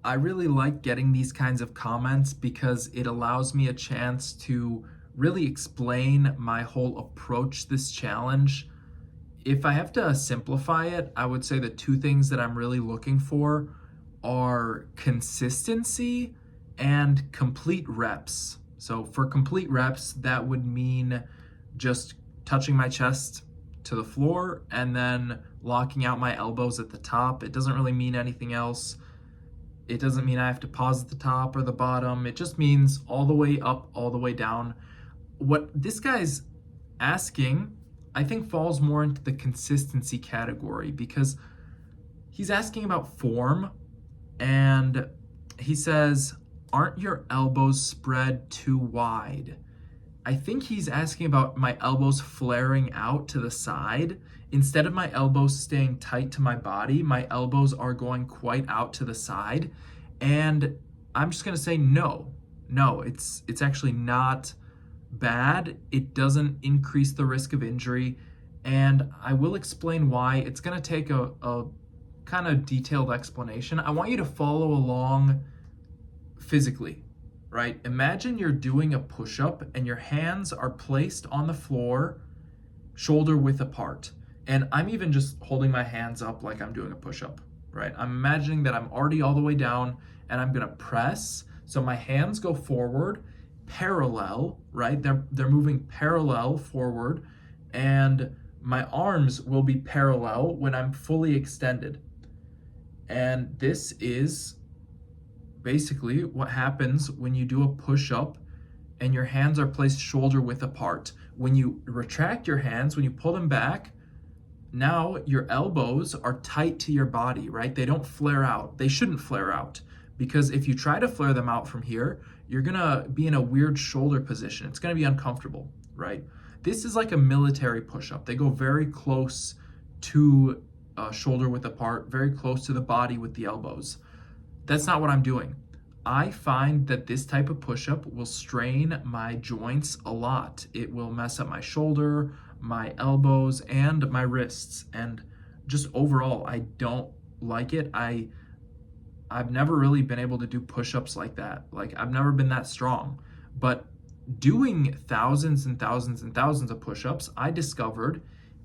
I really like getting these kinds of comments because it allows me a chance to really explain my whole approach to this challenge. If I have to simplify it, I would say the two things that I'm really looking for are consistency and complete reps. So for complete reps, that would mean just touching my chest to the floor and then locking out my elbows at the top. It doesn't really mean anything else. It doesn't mean I have to pause at the top or the bottom. It just means all the way up, all the way down. What this guy's asking, I think, falls more into the consistency category because he's asking about form, and he says, aren't your elbows spread too wide? I think he's asking about my elbows flaring out to the side. Instead of my elbows staying tight to my body, my elbows are going quite out to the side. And I'm just gonna say no. No, it's actually not bad. It doesn't increase the risk of injury. And I will explain why. It's gonna take a kind of detailed explanation. I want you to follow along physically, right? Imagine you're doing a push-up and your hands are placed on the floor, shoulder width apart. And I'm even just holding my hands up like I'm doing a push-up, right? I'm imagining that I'm already all the way down and I'm gonna press. So my hands go forward, parallel, right? They're moving parallel forward, and my arms will be parallel when I'm fully extended. And this is basically what happens when you do a push-up and your hands are placed shoulder width apart. When you retract your hands, when you pull them back, now your elbows are tight to your body, right? They don't flare out. They shouldn't flare out, because if you try to flare them out from here, you're gonna be in a weird shoulder position. It's gonna be uncomfortable, right? This is like a military push-up. They go very close to shoulder width apart, very close to the body with the elbows. That's not what I'm doing. I find that this type of push-up will strain my joints a lot. It will mess up my shoulder, my elbows, and my wrists. And just overall, I don't like it. I've never really been able to do push-ups like that. Like, I've never been that strong. But doing thousands and thousands and thousands of push-ups, I discovered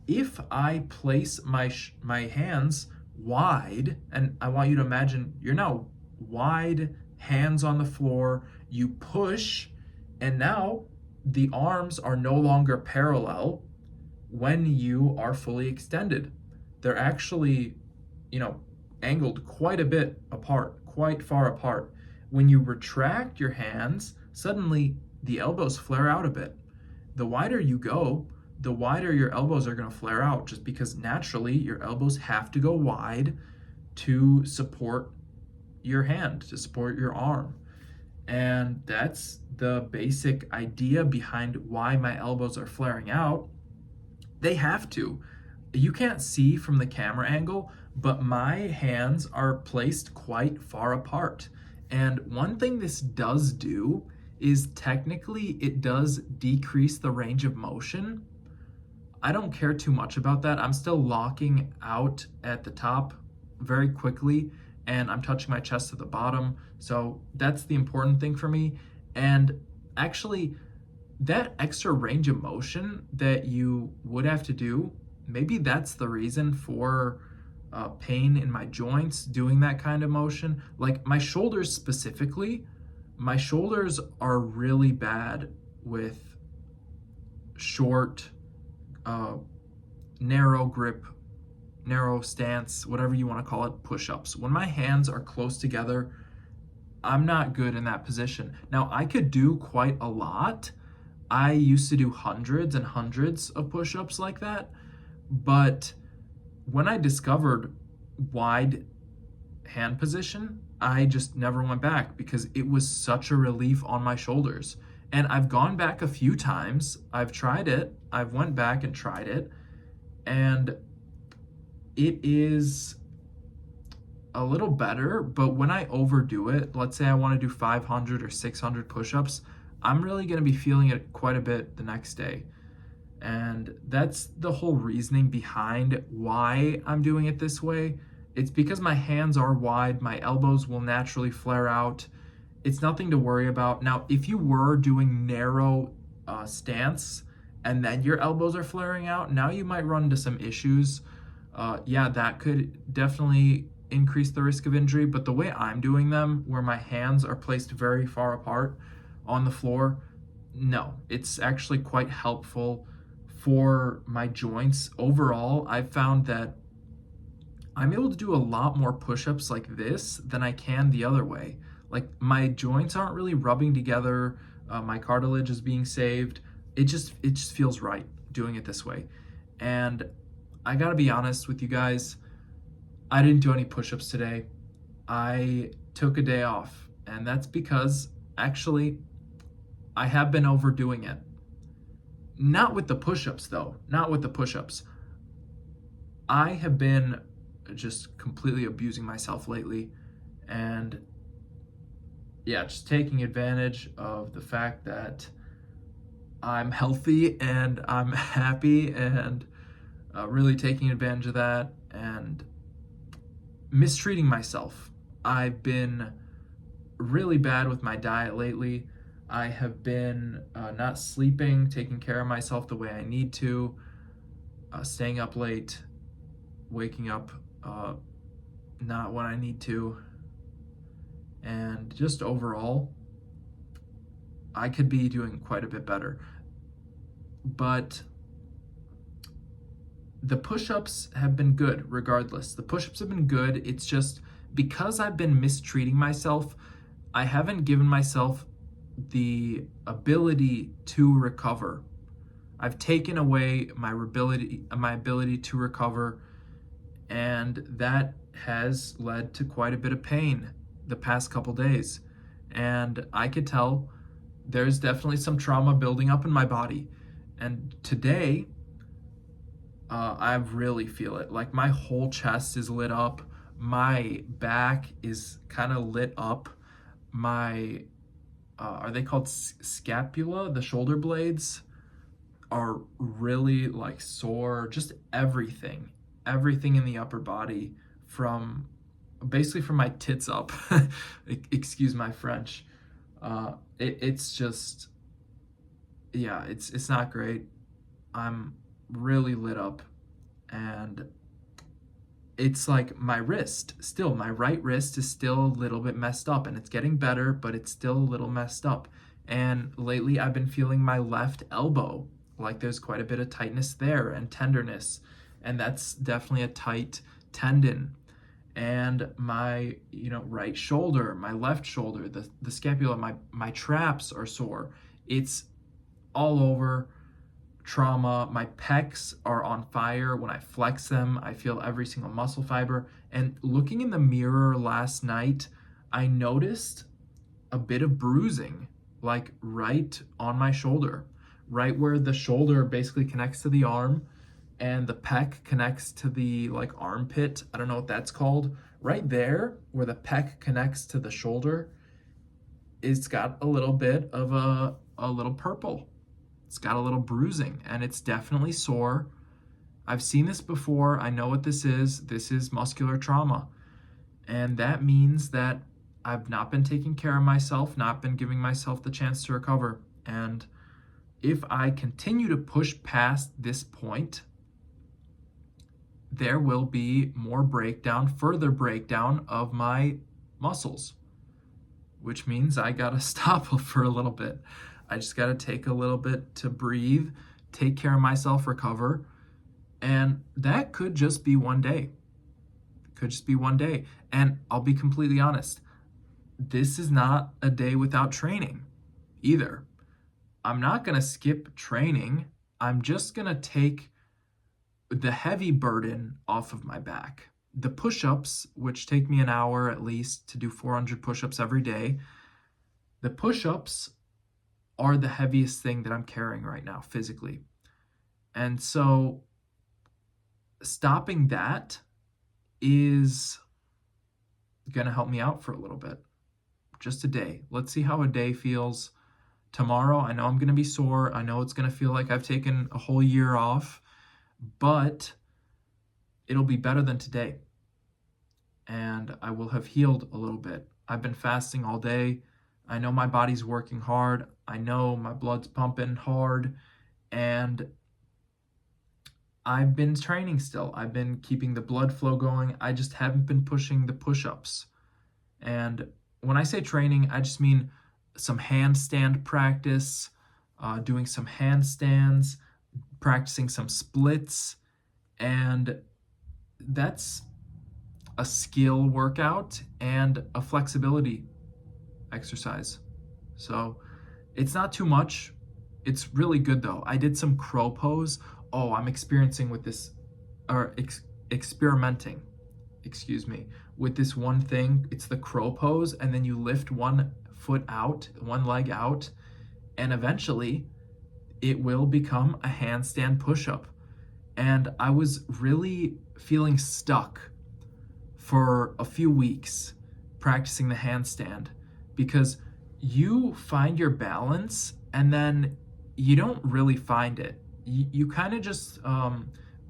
if I place my hands wide, and I want you to imagine you're now wide, hands on the floor, you push, and now the arms are no longer parallel when you are fully extended. They're actually, angled quite a bit apart, quite far apart. When you retract your hands, suddenly the elbows flare out a bit. The wider you go, the wider your elbows are going to flare out, just because naturally your elbows have to go wide to support your hand, to support your arm. And that's the basic idea behind why my elbows are flaring out. They have to. You can't see from the camera angle, but my hands are placed quite far apart. And one thing this does do is technically it does decrease the range of motion. I don't care too much about that. I'm still locking out at the top very quickly, and I'm touching my chest at the bottom. So that's the important thing for me. And actually, that extra range of motion that you would have to do, maybe that's the reason for pain in my joints doing that kind of motion. Like my shoulders specifically, my shoulders are really bad with short, narrow grip, narrow stance, whatever you want to call it, push-ups. When my hands are close together, I'm not good in that position. Now, I could do quite a lot. I used to do hundreds and hundreds of push-ups like that, but when I discovered wide hand position, I just never went back because it was such a relief on my shoulders. And I've gone back a few times. I've tried it. I've went back and tried it. And it is a little better, but when I overdo it, let's say I want to do 500 or 600 push-ups, I'm really going to be feeling it quite a bit the next day. And that's the whole reasoning behind why I'm doing it this way. It's because my hands are wide, my elbows will naturally flare out. It's nothing to worry about. Now, if you were doing narrow stance and then your elbows are flaring out, now you might run into some issues. Yeah, that could definitely increase the risk of injury. But the way I'm doing them, where my hands are placed very far apart on the floor, no, it's actually quite helpful for my joints. Overall, I've found that I'm able to do a lot more push-ups like this than I can the other way. Like my joints aren't really rubbing together, my cartilage is being saved. It just feels right doing it this way. And I gotta be honest with you guys, I didn't do any push-ups today. I took a day off, and that's because actually I have been overdoing it. Not with the push-ups though, not with the push-ups. I have been just completely abusing myself lately, and yeah, just taking advantage of the fact that I'm healthy and I'm happy, and really taking advantage of that and mistreating myself. I've been really bad with my diet lately. I have been not sleeping, taking care of myself the way I need to, staying up late, waking up not when I need to, and just overall, I could be doing quite a bit better. But the push-ups have been good regardless. The push-ups have been good. It's just because I've been mistreating myself, I haven't given myself the ability to recover. I've taken away my ability to recover, and that has led to quite a bit of pain the past couple days. And I could tell there's definitely some trauma building up in my body. And today, I really feel it. Like my whole chest is lit up. My back is kind of lit up. My, are they called scapula? The shoulder blades are really like sore. Just everything in the upper body, from basically from my tits up. Excuse my French. It's just, yeah, it's not great. I'm really lit up, and it's like my right wrist is still a little bit messed up, and it's getting better, but it's still a little messed up. And lately I've been feeling my left elbow, like there's quite a bit of tightness there and tenderness, and that's definitely a tight tendon. And my, right shoulder, my left shoulder, the scapula, my traps are sore. It's all over. Trauma. My pecs are on fire. When I flex them, I feel every single muscle fiber. And looking in the mirror last night, I noticed a bit of bruising, like right on my shoulder, right where the shoulder basically connects to the arm and the pec connects to the like armpit. I don't know what that's called. Right there where the pec connects to the shoulder, it's got a little bit of a little purple. It's got a little bruising, and it's definitely sore. I've seen this before. I know what this is. This is muscular trauma. And that means that I've not been taking care of myself, not been giving myself the chance to recover. And if I continue to push past this point, there will be further breakdown of my muscles, which means I gotta stop for a little bit. I just got to take a little bit to breathe, take care of myself, recover. And that could just be one day. Could just be one day. And I'll be completely honest, this is not a day without training either. I'm not going to skip training. I'm just going to take the heavy burden off of my back. The push-ups, which take me an hour at least to do 400 push-ups every day, the push-ups are the heaviest thing that I'm carrying right now physically. And so stopping that is going to help me out for a little bit. Just a day. Let's see how a day feels. Tomorrow, I know I'm going to be sore. I know it's going to feel like I've taken a whole year off, but it'll be better than today. and I will have healed a little bit. I've been fasting all day. I know my body's working hard. I know my blood's pumping hard, and I've been training still. I've been keeping the blood flow going. I just haven't been pushing the push-ups. And when I say training, I just mean some handstand practice, doing some handstands, practicing some splits, and that's a skill workout and a flexibility exercise. So it's not too much. It's really good though. I did some crow pose. Oh, I'm experiencing with this, or experimenting, excuse me, with this one thing. It's the crow pose, and then you lift one foot out, one leg out, and eventually it will become a handstand push-up. And I was really feeling stuck for a few weeks practicing the handstand, because you find your balance and then you don't really find it. You kind of just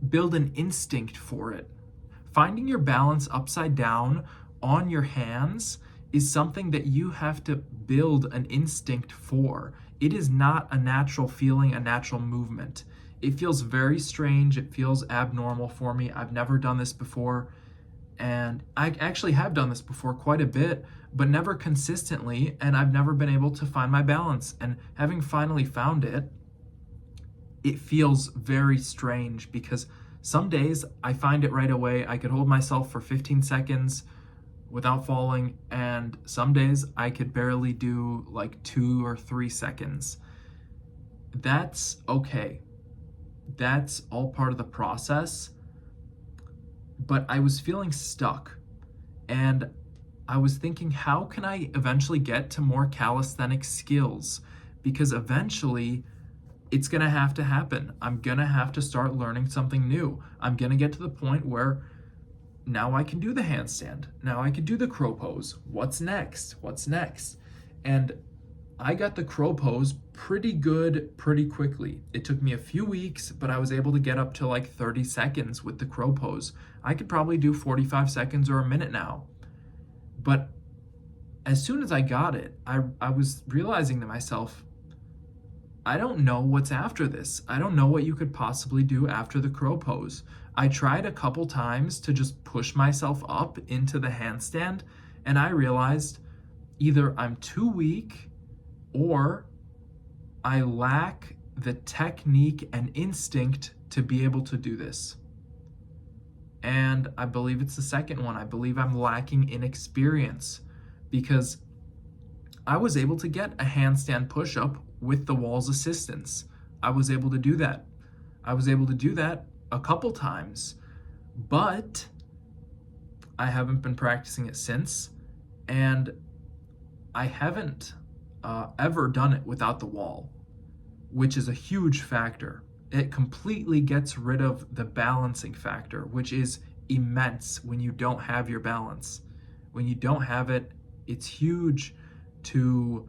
build an instinct for it. Finding your balance upside down on your hands is something that you have to build an instinct for. It is not a natural feeling, a natural movement. It feels very strange. It feels abnormal for me. I've never done this before. And I actually have done this before quite a bit, but never consistently. And I've never been able to find my balance. And having finally found it, it feels very strange, because some days I find it right away. I could hold myself for 15 seconds without falling, and some days I could barely do like 2 or 3 seconds. That's okay. That's all part of the process. But I was feeling stuck, and I was thinking, how can I eventually get to more calisthenic skills? Because eventually it's going to have to happen. I'm going to have to start learning something new. I'm going to get to the point where now I can do the handstand. Now I can do the crow pose. What's next? What's next? And I got the crow pose pretty good pretty quickly. It took me a few weeks, but I was able to get up to like 30 seconds with the crow pose. I could probably do 45 seconds or a minute now. But as soon as I got it, I was realizing to myself, I don't know what's after this. I don't know what you could possibly do after the crow pose. I tried a couple times to just push myself up into the handstand, and I realized either I'm too weak or I lack the technique and instinct to be able to do this. And I believe it's the second one. I believe I'm lacking in experience, because I was able to get a handstand push-up with the wall's assistance. I was able to do that. I was able to do that a couple times, but I haven't been practicing it since, and I haven't ever done it without the wall, which is a huge factor. It completely gets rid of the balancing factor, which is immense when you don't have your balance. When you don't have it, it's huge to,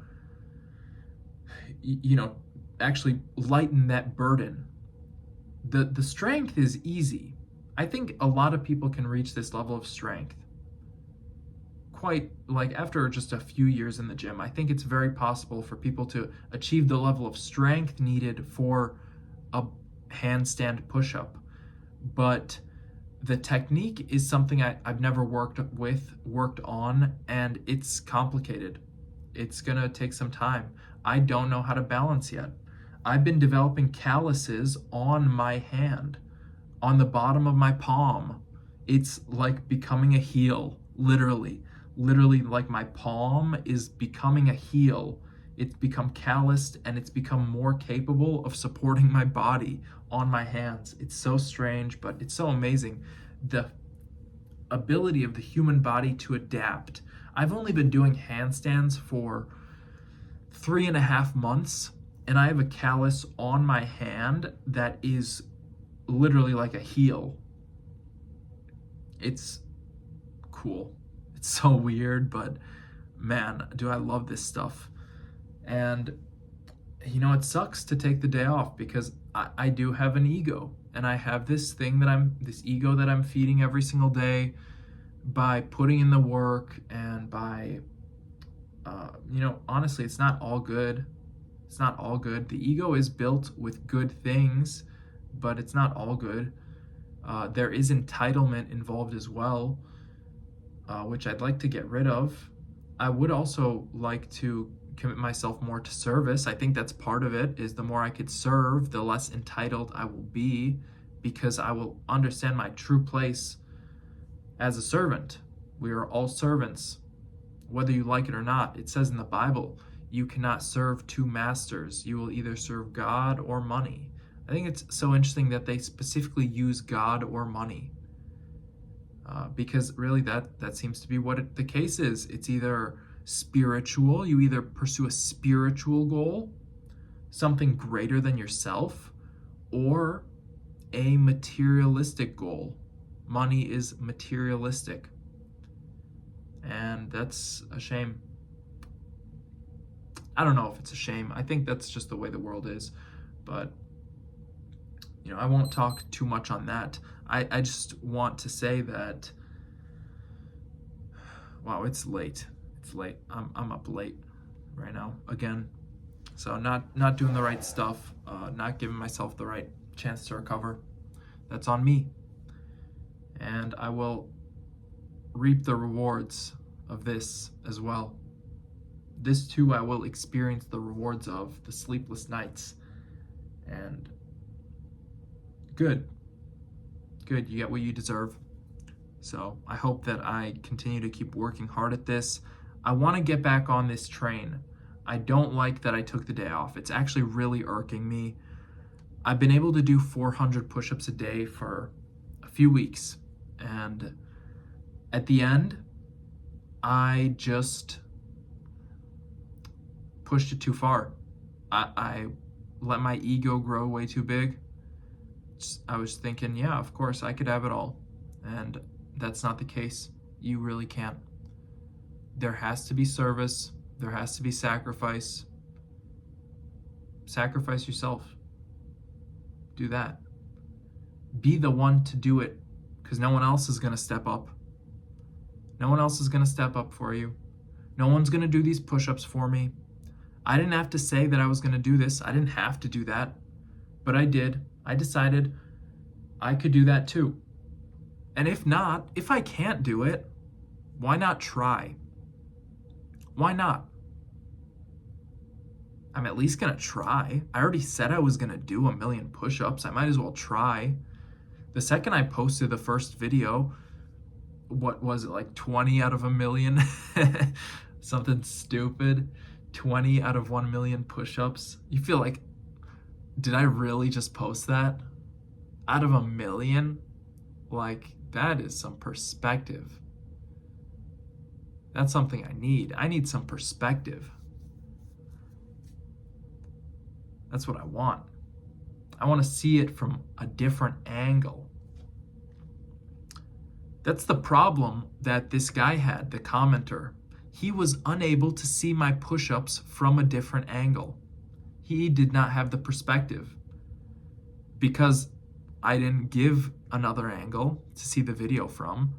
actually lighten that burden. The strength is easy. I think a lot of people can reach this level of strength quite, like, after just a few years in the gym. I think it's very possible for people to achieve the level of strength needed for a handstand push-up. But the technique is something I've never worked on, and it's complicated. It's gonna take some time. I don't know how to balance yet. I've been developing calluses on my hand, on the bottom of my palm. It's like becoming a heel, literally. Literally, like, my palm is becoming a heel. It's become calloused, and it's become more capable of supporting my body on my hands. It's so strange, but it's so amazing. The ability of the human body to adapt. I've only been doing handstands for 3.5 months, and I have a callus on my hand that is literally like a heel. It's cool. It's so weird, but man, do I love this stuff. And it sucks to take the day off, because I do have an ego, and I have this ego that I'm feeding every single day. by putting in the work and by, honestly, it's not all good. It's not all good. The ego is built with good things, but it's not all good. There is entitlement involved as well, which I'd like to get rid of. I would also like to commit myself more to service. I think that's part of it, is the more I could serve, the less entitled I will be, because I will understand my true place as a servant. We are all servants, whether you like it or not. It says in the Bible, you cannot serve two masters. You will either serve God or money. I think it's so interesting that they specifically use God or money, because really that seems to be what the case is. It's either spiritual, you either pursue a spiritual goal, something greater than yourself, or a materialistic goal. Money is materialistic, and that's a shame. I don't know if it's a shame. I think that's just the way the world is, but I won't talk too much on that. I just want to say that, wow, it's late. It's late. I'm up late right now again. So not doing the right stuff, not giving myself the right chance to recover. That's on me. And I will reap the rewards of this as well. This too I will experience the rewards of, the sleepless nights. And good, you get what you deserve. So I hope that I continue to keep working hard at this. I want to get back on this train. I don't like that I took the day off. It's actually really irking me. I've been able to do 400 push-ups a day for a few weeks, and at the end, I just pushed it too far. I let my ego grow way too big. I was thinking, yeah, of course, I could have it all. And that's not the case. You really can't. There has to be service. There has to be sacrifice. Sacrifice yourself. Do that. Be the one to do it, because no one else is going to step up. No one else is going to step up for you. No one's going to do these push-ups for me. I didn't have to say that I was going to do this. I didn't have to do that, but I did. I decided I could do that too. And if I can't do it, why not try? Why not? I'm at least going to try. I already said I was going to do 1,000,000 push-ups. I might as well try. The second I posted the first video, what was it, like 20 out of 1,000,000? Something stupid. 20 out of 1,000,000 push-ups. You feel like, did I really just post that? Out of 1,000,000? Like, that is some perspective. That's something I need. I need some perspective. That's what I want. I want to see it from a different angle. That's the problem that this guy had, the commenter. He was unable to see my push-ups from a different angle. He did not have the perspective, because I didn't give another angle to see the video from.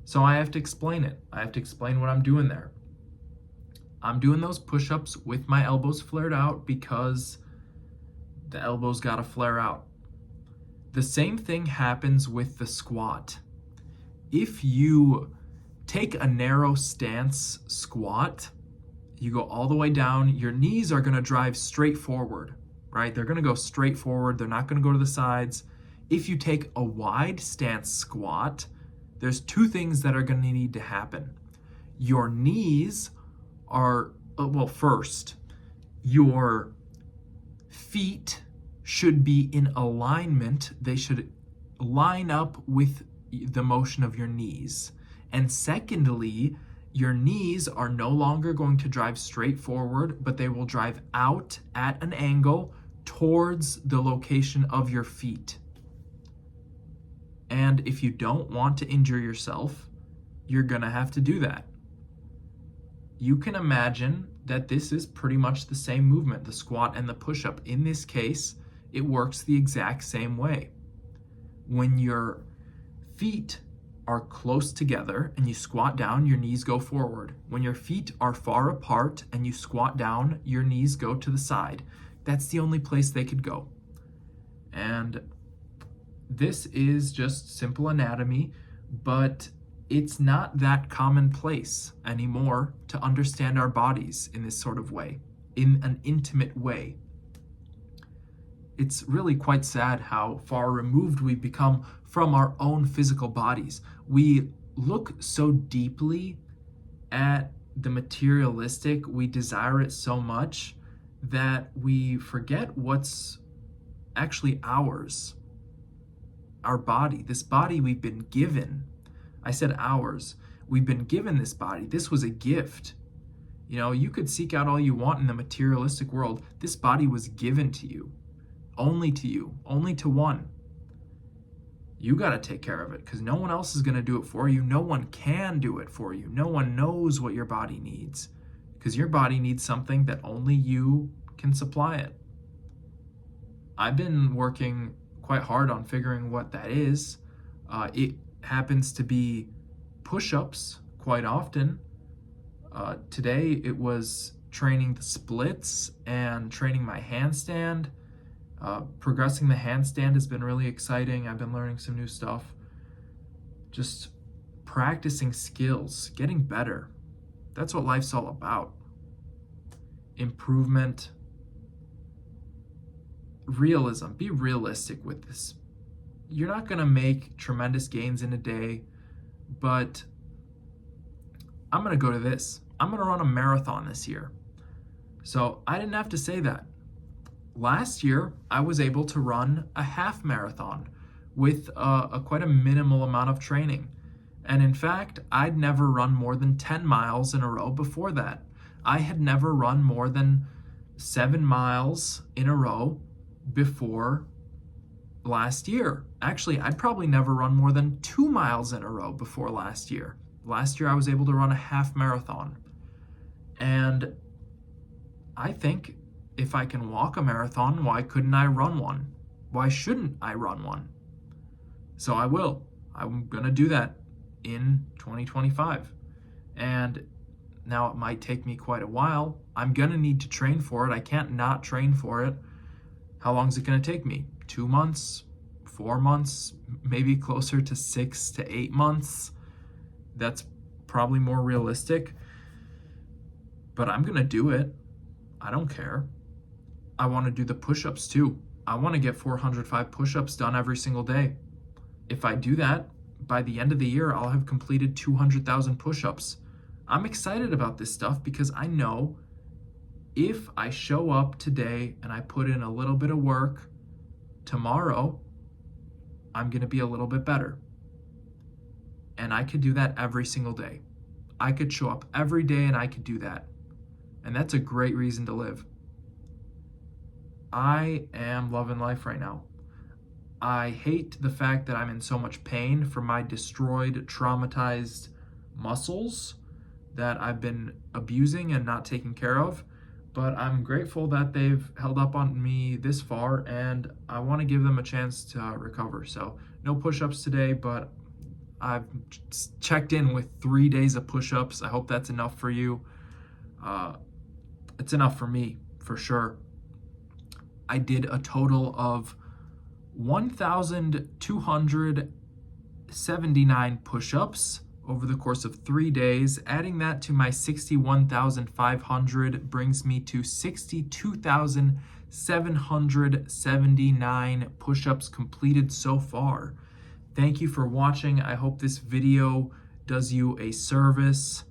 So I have to explain it. I have to explain what I'm doing there. I'm doing those push-ups with my elbows flared out because the elbows gotta flare out. The same thing happens with the squat. If you take a narrow stance squat, you go all the way down, your knees are gonna drive straight forward, right? They're gonna go straight forward. They're not gonna go to the sides. If you take a wide stance squat, there's two things that are gonna need to happen. Your knees are, first, your feet should be in alignment. They should line up with the motion of your knees. And secondly, your knees are no longer going to drive straight forward, but they will drive out at an angle towards the location of your feet. And if you don't want to injure yourself, you're gonna have to do that. You can imagine that this is pretty much the same movement, the squat and the push-up. In this case, it works the exact same way. When your feet are close together and you squat down, your knees go forward. When your feet are far apart and you squat down, your knees go to the side. That's the only place they could go. And this is just simple anatomy, but it's not that commonplace anymore to understand our bodies in this sort of way, in an intimate way. It's really quite sad how far removed we've become from our own physical bodies. We look so deeply at the materialistic, we desire it so much that we forget what's actually ours. Our body, this body we've been given. I said ours. We've been given this body. This was a gift. You know, you could seek out all you want in the materialistic world. This body was given to you, only to one. You got to take care of it because no one else is going to do it for you. No one can do it for you. No one knows what your body needs because your body needs something that only you can supply it. I've been working quite hard on figuring what that is. It happens to be push-ups quite often. Today it was training the splits and training my handstand. Progressing the handstand has been really exciting. I've been learning some new stuff. Just practicing skills, getting better. That's what life's all about. Improvement. Realism. Be realistic with this. You're not going to make tremendous gains in a day, but I'm going to go to this. I'm going to run a marathon this year. So I didn't have to say that. Last year, I was able to run a half marathon with quite a minimal amount of training. And in fact, I'd never run more than 10 miles in a row before that. I had never run more than 7 miles in a row before last year. Actually, I'd probably never run more than 2 miles in a row before last year. Last year, I was able to run a half marathon. And I think if I can walk a marathon, why couldn't I run one? Why shouldn't I run one? So I will. I'm going to do that in 2025. And now it might take me quite a while. I'm going to need to train for it. I can't not train for it. How long is it going to take me? 2 months, 4 months, maybe closer to 6 to 8 months. That's probably more realistic. But I'm going to do it. I don't care. I want to do the push-ups too. I want to get 405 push-ups done every single day. If I do that, by the end of the year, I'll have completed 200,000 push-ups. I'm excited about this stuff because I know if I show up today and I put in a little bit of work, tomorrow, I'm going to be a little bit better. And I could do that every single day. I could show up every day and I could do that. And that's a great reason to live. I am loving life right now. I hate the fact that I'm in so much pain from my destroyed, traumatized muscles that I've been abusing and not taking care of. But I'm grateful that they've held up on me this far, and I want to give them a chance to recover. So no push-ups today, but I've checked in with 3 days of push-ups. I hope that's enough for you. It's enough for me, for sure. I did a total of 1,279 push-ups over the course of 3 days. Adding that to my 61,500 brings me to 62,779 push-ups completed so far. Thank you for watching. I hope this video does you a service.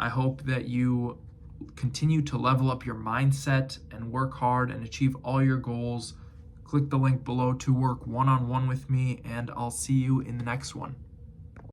I hope that you continue to level up your mindset and work hard and achieve all your goals. Click the link below to work one-on-one with me, and I'll see you in the next one.